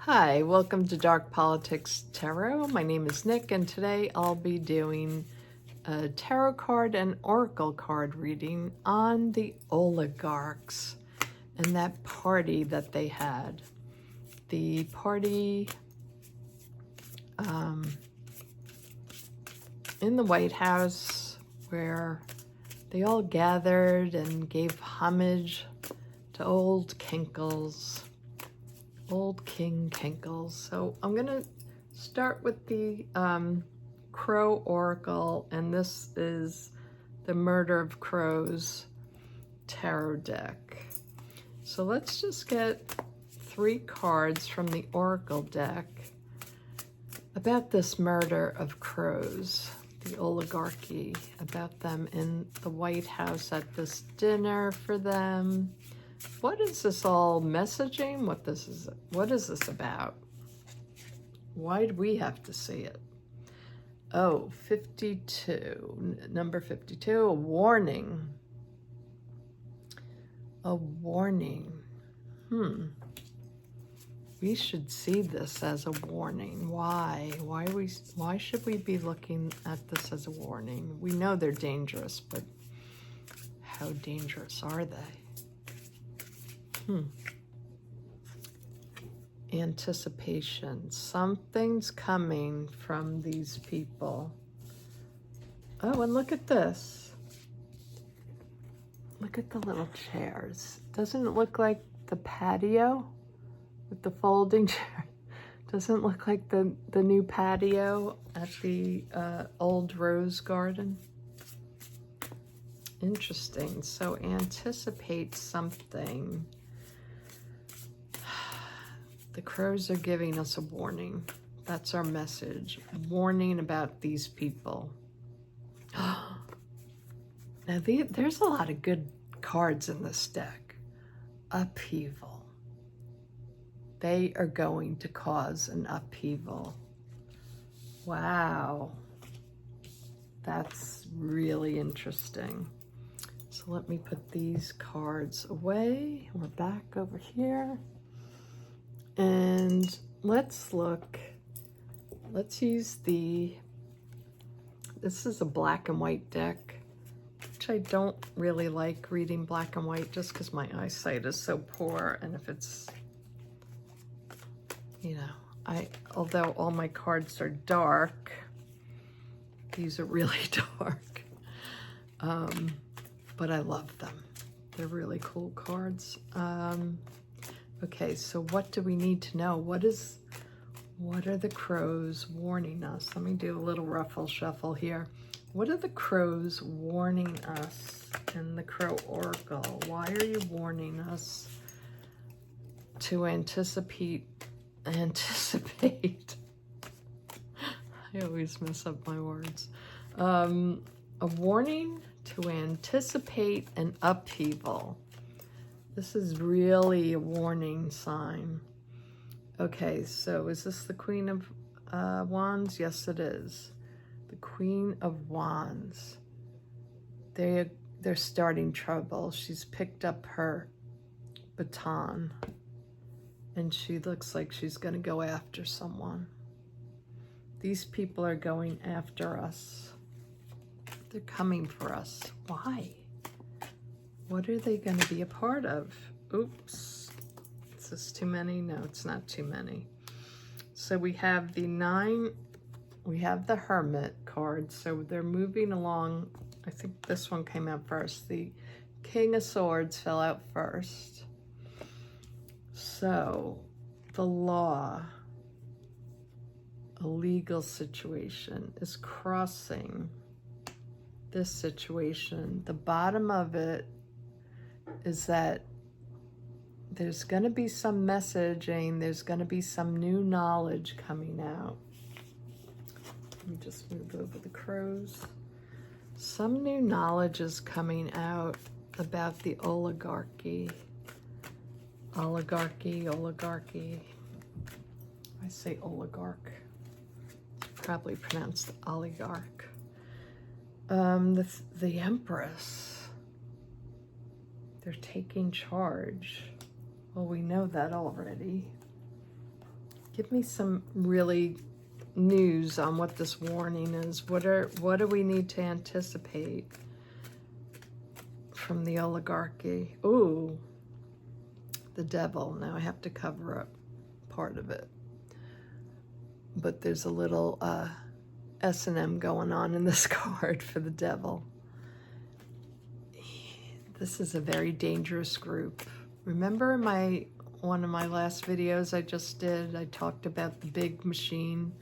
Hi, welcome to Dark Politics Tarot. My name is Nick, and today I'll be doing a tarot card and oracle card reading on the oligarchs and that party that they had. The party in the White House where they all gathered and gave homage to old Kinkles. Old King Kinkles. So I'm going to start with the Crow Oracle, and this is the Murder of Crows tarot deck. So let's just get 3 cards from the Oracle deck about this murder of crows, the oligarchy, about them in the White House at this dinner for them. What is this all messaging? What is this about? Why do we have to see it? Oh, 52, number 52, a warning. A warning. We should see this as a warning. Why? Why should we be looking at this as a warning? We know they're dangerous, but how dangerous are they? Anticipation. Something's coming from these people. Oh, and look at this. Look at the little chairs. Doesn't it look like the patio with the folding chair? Doesn't it look like the new patio at the old rose garden? Interesting. So anticipate something. The crows are giving us a warning. That's our message. Warning about these people. Now, there's a lot of good cards in this deck. Upheaval. They are going to cause an upheaval. Wow. That's really interesting. So let me put these cards away. We're back over here. And let's use this is a black and white deck, which I don't really like reading black and white just because my eyesight is so poor. And if it's, although all my cards are dark, these are really dark. But I love them. They're really cool cards. Okay, so what do we need to know? What are the crows warning us? Let me do a little ruffle shuffle here. What are the crows warning us in the Crow Oracle? Why are you warning us to anticipate? I always mess up my words. A warning to anticipate an upheaval. This is really a warning sign. Okay, so is this the Queen of Wands? Yes, it is. The Queen of Wands. They're starting trouble. She's picked up her baton, and she looks like she's going to go after someone. These people are going after us. They're coming for us. Why? What are they going to be a part of? Oops. Is this too many? No, it's not too many. So we have the 9, we have the Hermit card. So they're moving along. I think this one came out first. The King of Swords fell out first. So the law, a legal situation, is crossing this situation. The bottom of it is that there's going to be some messaging, there's going to be some new knowledge coming out. Let me just move over the crows. Some new knowledge is coming out about the oligarchy. Oligarchy. I say oligarch. It's probably pronounced oligarch. The Empress. They're taking charge. Well, we know that already. Give me some really news on what this warning is. What do we need to anticipate from the oligarchy? Ooh, the devil. Now I have to cover up part of it. But there's a little S&M going on in this card for the devil. This is a very dangerous group. Remember in one of my last videos I just did, I talked about the big machine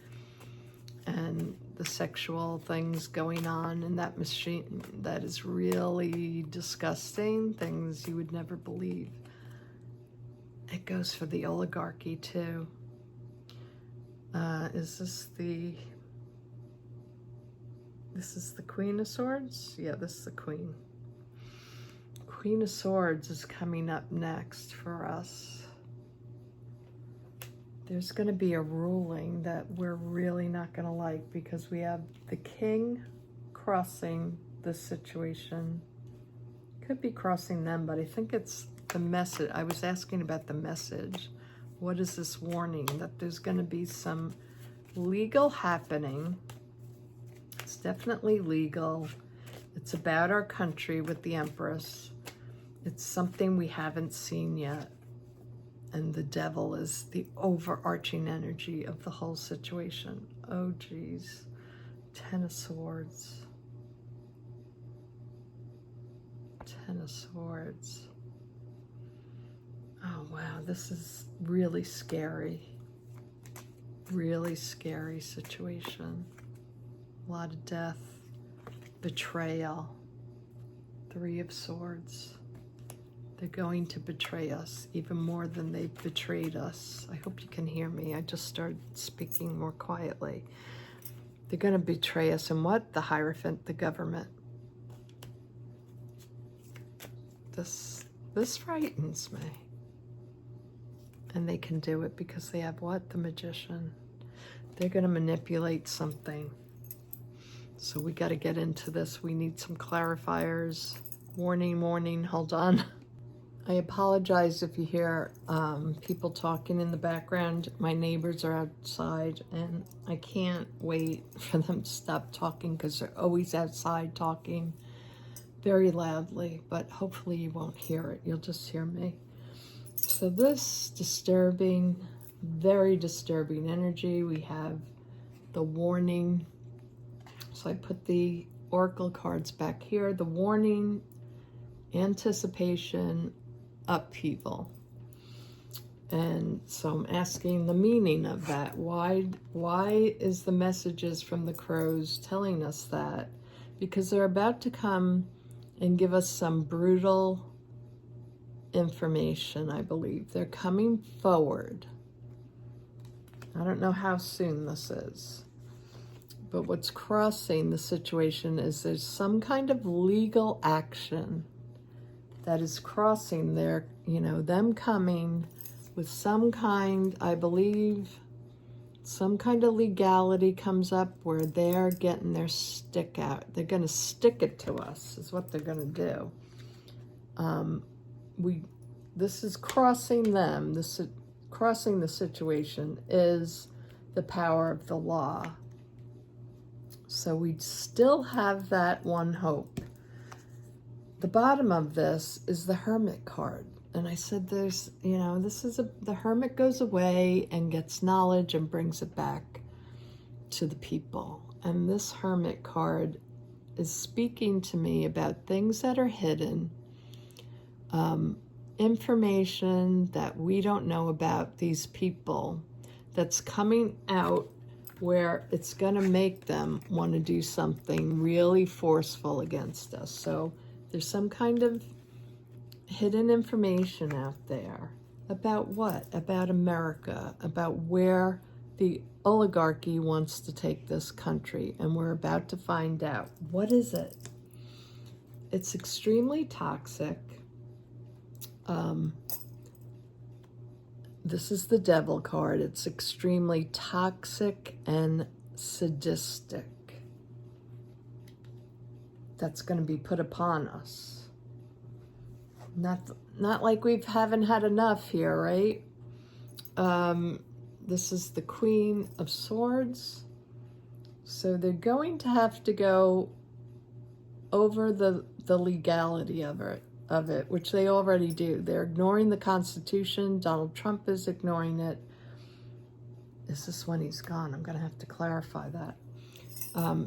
and the sexual things going on in that machine. That is really disgusting, things you would never believe. It goes for the oligarchy too. Is this is the Queen of Swords? Yeah, this is the Queen. Queen of Swords is coming up next for us. There's going to be a ruling that we're really not going to like because we have the King crossing this situation. Could be crossing them, but I think it's the message. I was asking about the message. What is this warning? That there's going to be some legal happening. It's definitely legal. It's about our country with the Empress. It's something we haven't seen yet. And the devil is the overarching energy of the whole situation. Oh, geez. 10 of Swords. 10 of Swords. Oh, wow. This is really scary. Really scary situation. A lot of death. Betrayal. 3 of Swords. They're going to betray us even more than they've betrayed us. I hope you can hear me. I just started speaking more quietly. They're going to betray us. And what? The Hierophant, the government. This frightens me. And they can do it because they have what? The Magician. They're going to manipulate something. So we got to get into this. We need some clarifiers. Warning, warning. Hold on. I apologize if you hear people talking in the background. My neighbors are outside and I can't wait for them to stop talking because they're always outside talking very loudly, but hopefully you won't hear it. You'll just hear me. So this disturbing, very disturbing energy. We have the warning. So I put the oracle cards back here. The warning, anticipation, upheaval. And so I'm asking the meaning of that. Why is the messages from the crows telling us that? Because they're about to come and give us some brutal information, I believe. They're coming forward. I don't know how soon this is. But what's crossing the situation is there's some kind of legal action that is crossing their, them coming with some kind, I believe, some kind of legality comes up where they're getting their stick out. They're going to stick it to us, is what they're going to do. This is crossing them. Crossing the situation is the power of the law. So we still have that one hope. The bottom of this is the Hermit card. And I said there's, the Hermit goes away and gets knowledge and brings it back to the people. And this Hermit card is speaking to me about things that are hidden, information that we don't know about these people that's coming out where it's going to make them want to do something really forceful against us. So there's some kind of hidden information out there about what? About America, about where the oligarchy wants to take this country. And we're about to find out. What is it? It's extremely toxic. This is the Devil card. It's extremely toxic and sadistic. That's going to be put upon us. Not like we haven't had enough here, right? This is the Queen of Swords. So they're going to have to go over the legality of it, which they already do. They're ignoring the Constitution. Donald Trump is ignoring it. Is this when he's gone? I'm going to have to clarify that.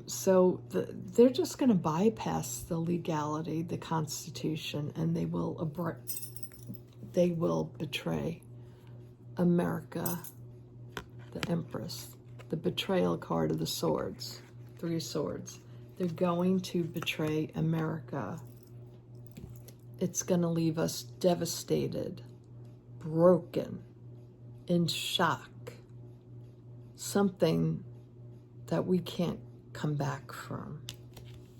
So they're just going to bypass the legality, the Constitution, and they will betray America, the Empress, the betrayal card of the swords, 3 swords. They're going to betray America. It's going to leave us devastated, broken, in shock. Something that we can't come back from.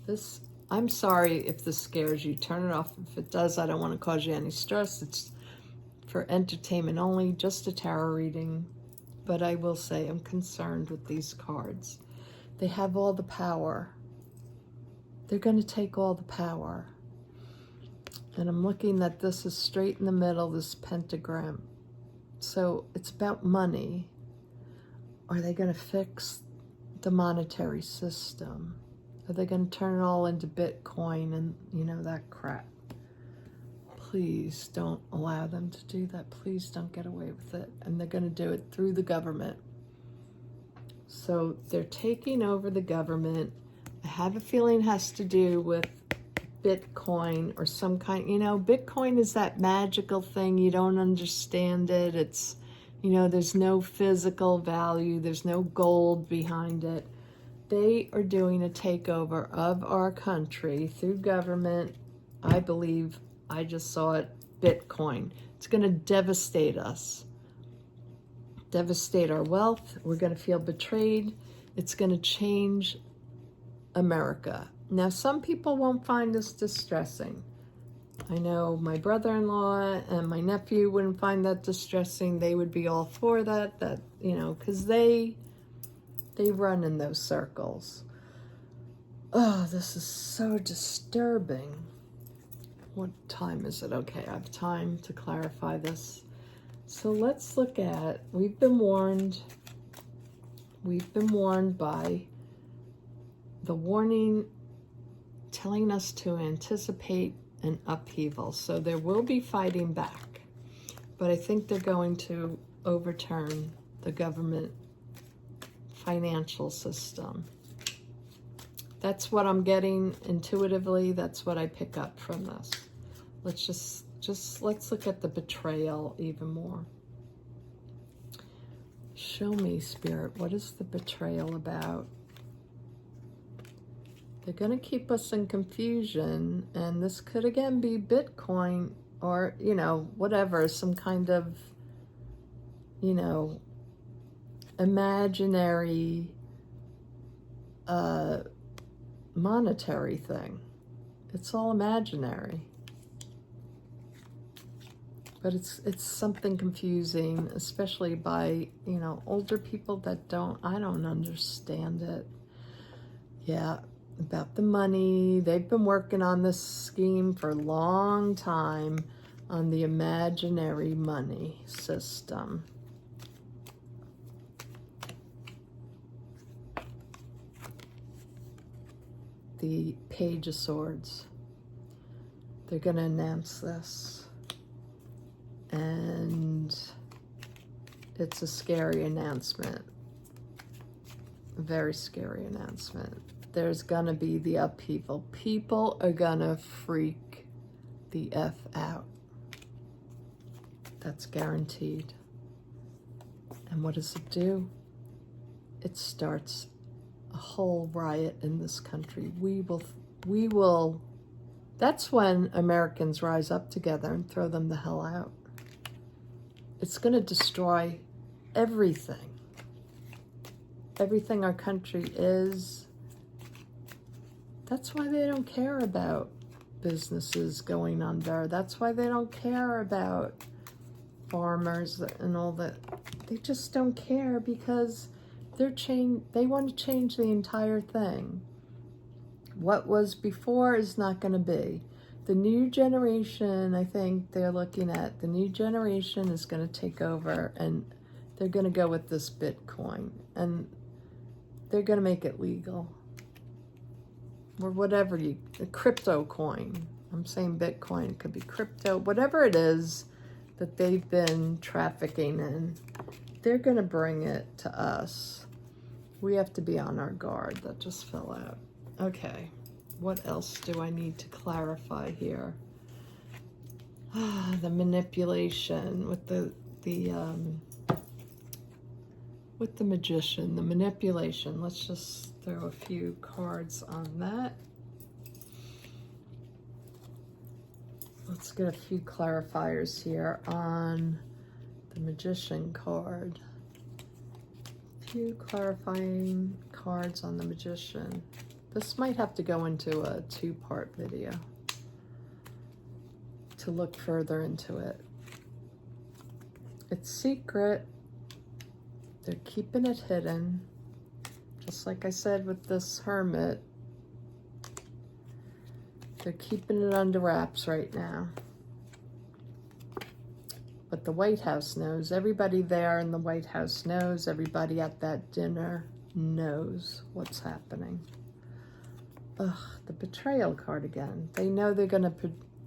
This, I'm sorry if this scares you. Turn it off if it does. I don't want to cause you any stress. It's for entertainment only, just a tarot reading. But I will say I'm concerned with these cards. They have all the power. They're going to take all the power. And I'm looking that this is straight in the middle, this pentagram. So it's about money. Are they going to fix the monetary system? Are they going to turn it all into Bitcoin and, you know, that crap? Please don't allow them to do that. Please don't get away with it. And they're going to do it through the government. So they're taking over the government. I have a feeling it has to do with Bitcoin or some kind, you know, Bitcoin is that magical thing. You don't understand it. It's, you know, there's no physical value. There's no gold behind it. They are doing a takeover of our country through government. I believe, I just saw it, Bitcoin. It's going to devastate us. Devastate our wealth. We're going to feel betrayed. It's going to change America. Now, some people won't find this distressing. I know my brother-in-law and my nephew wouldn't find that distressing. They would be all for that, you know, because they run in those circles. Oh, this is so disturbing. What time is it? Okay, I have time to clarify this. So let's look at, we've been warned by the warning telling us to anticipate an upheaval. So there will be fighting back, but I think they're going to overturn the government financial system. That's what I'm getting intuitively. That's what I pick up from this. Let's let's look at the betrayal even more. Show me, Spirit, what is the betrayal about? They're going to keep us in confusion, and this could again be Bitcoin or, you know, whatever, some kind of, you know, imaginary monetary thing. It's all imaginary. But it's something confusing, especially by, you know, older people that I don't understand it. Yeah, about the money. They've been working on this scheme for a long time on the imaginary money system. The Page of Swords. They're going to announce this. And it's a scary announcement. A very scary announcement. There's gonna be the upheaval. People are gonna freak the F out. That's guaranteed. And what does it do? It starts a whole riot in this country. We will, that's when Americans rise up together and throw them the hell out. It's going to destroy everything. Everything our country is. That's why they don't care about businesses going under. That's why they don't care about farmers and all that. They just don't care because they want to change the entire thing. What was before is not going to be. The new generation, I think they're looking at, the new generation is going to take over, and They're going to go with this Bitcoin, and they're going to make it legal. Or whatever a crypto coin. I'm saying Bitcoin, it could be crypto, whatever it is that they've been trafficking in, they're going to bring it to us. We have to be on our guard. That just fell out. Okay, what else do I need to clarify here? The manipulation with the magician, the manipulation. Let's just throw a few cards on that. Let's get a few clarifiers here on the magician card. A few clarifying cards on the magician. This might have to go into a two-part video to look further into it. It's secret. They're keeping it hidden. Just like I said with this hermit. They're keeping it under wraps right now. But the White House knows. Everybody there in the White House knows. Everybody at that dinner knows what's happening. Ugh, the betrayal card again. They know they're going to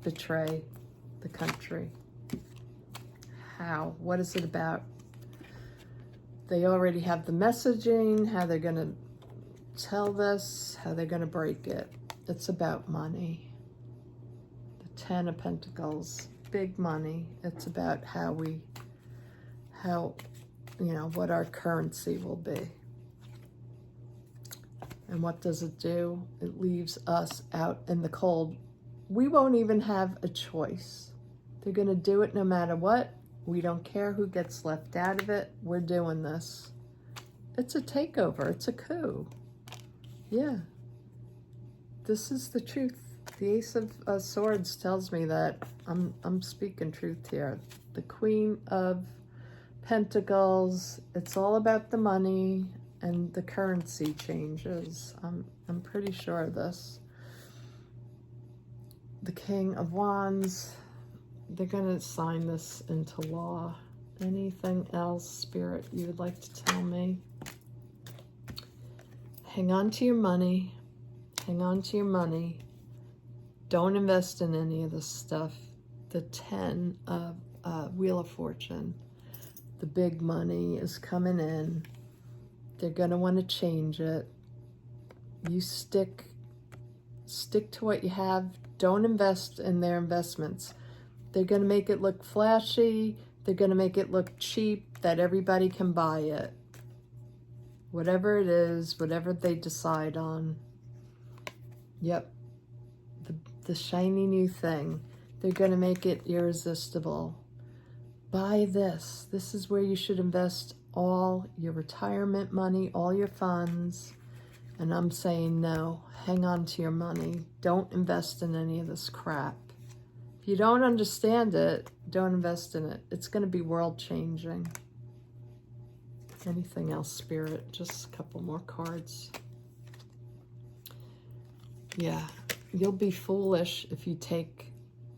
betray the country. How? What is it about? They already have the messaging, how they're going to tell this, how they're going to break it. It's about money. The 10 of Pentacles, big money. It's about how what our currency will be. And what does it do? It leaves us out in the cold. We won't even have a choice. They're going to do it no matter what. We don't care who gets left out of it. We're doing this. It's a takeover. It's a coup. Yeah. This is the truth. The Ace of Swords tells me that I'm speaking truth here. The Queen of Pentacles, it's all about the money and the currency changes. I'm pretty sure of this. The King of Wands, they're going to sign this into law. Anything else, Spirit, you would like to tell me? Hang on to your money. Hang on to your money. Don't invest in any of this stuff. The 10 of Wheel of Fortune. The big money is coming in. They're going to want to change it. You stick to what you have. Don't invest in their investments. They're going to make it look flashy. They're going to make it look cheap, that everybody can buy it. Whatever it is, whatever they decide on. Yep. The shiny new thing. They're going to make it irresistible. Buy this. This is where you should invest all your retirement money, all your funds. And I'm saying no. Hang on to your money. Don't invest in any of this crap. If you don't understand it, don't invest in it. It's going to be world-changing. Anything else, Spirit? Just a couple more cards. Yeah, you'll be foolish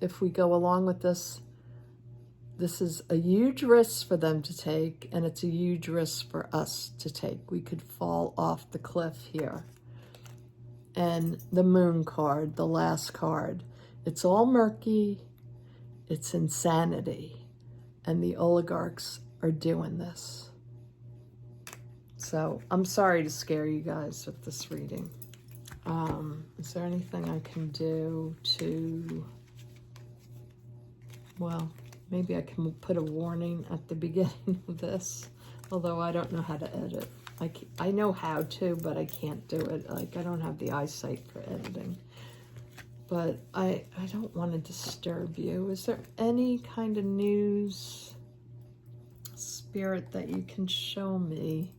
if we go along with this. This is a huge risk for them to take, and it's a huge risk for us to take. We could fall off the cliff here. And the Moon card, the last card. It's all murky. It's insanity. And the oligarchs are doing this. So I'm sorry to scare you guys with this reading. Is there anything I can do to, well, maybe I can put a warning at the beginning of this, although I don't know how to edit. I know how to, but I can't do it. Like, I don't have the eyesight for editing. But I don't want to disturb you. Is there any kind of news, Spirit, that you can show me?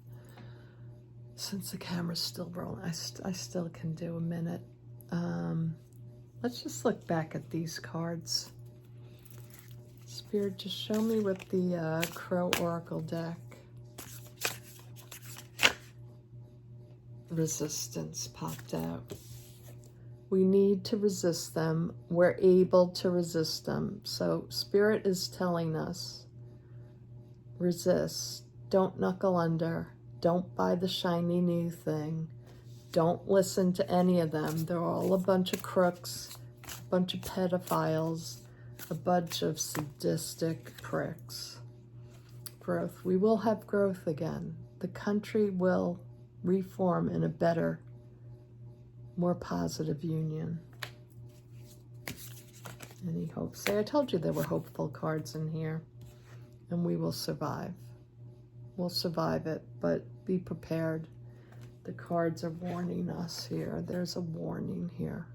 Since the camera's still rolling, I still can do a minute. Let's just look back at these cards. Spirit, just show me with the Crow Oracle deck. Resistance popped out. We need to resist them. We're able to resist them. So Spirit is telling us, resist. don't knuckle under. Don't buy the shiny new thing. Don't listen to any of them. They're all a bunch of crooks, a bunch of pedophiles, a bunch of sadistic pricks. Growth. We will have growth again. The country will reform in a better, more positive union. Any hopes? See, I told you there were hopeful cards in here. And we will survive. We'll survive it, but be prepared. The cards are warning us here. There's a warning here.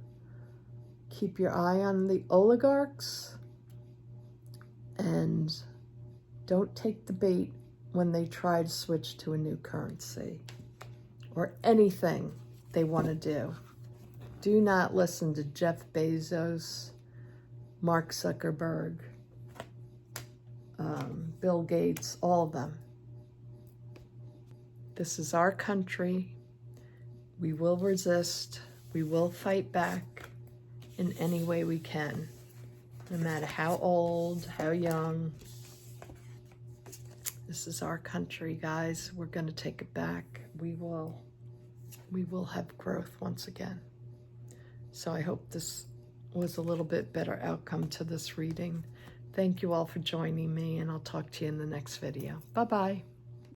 Keep your eye on the oligarchs and don't take the bait when they try to switch to a new currency or anything they want to do. Do not listen to Jeff Bezos, Mark Zuckerberg, Bill Gates, all of them. This is our country. We will resist. We will fight back in any way we can, no matter how old, how young. This is our country, guys. We're going to take it back. We will have growth once again. So I hope this was a little bit better outcome to this reading. Thank you all for joining me, and I'll talk to you in the next video. Bye-bye.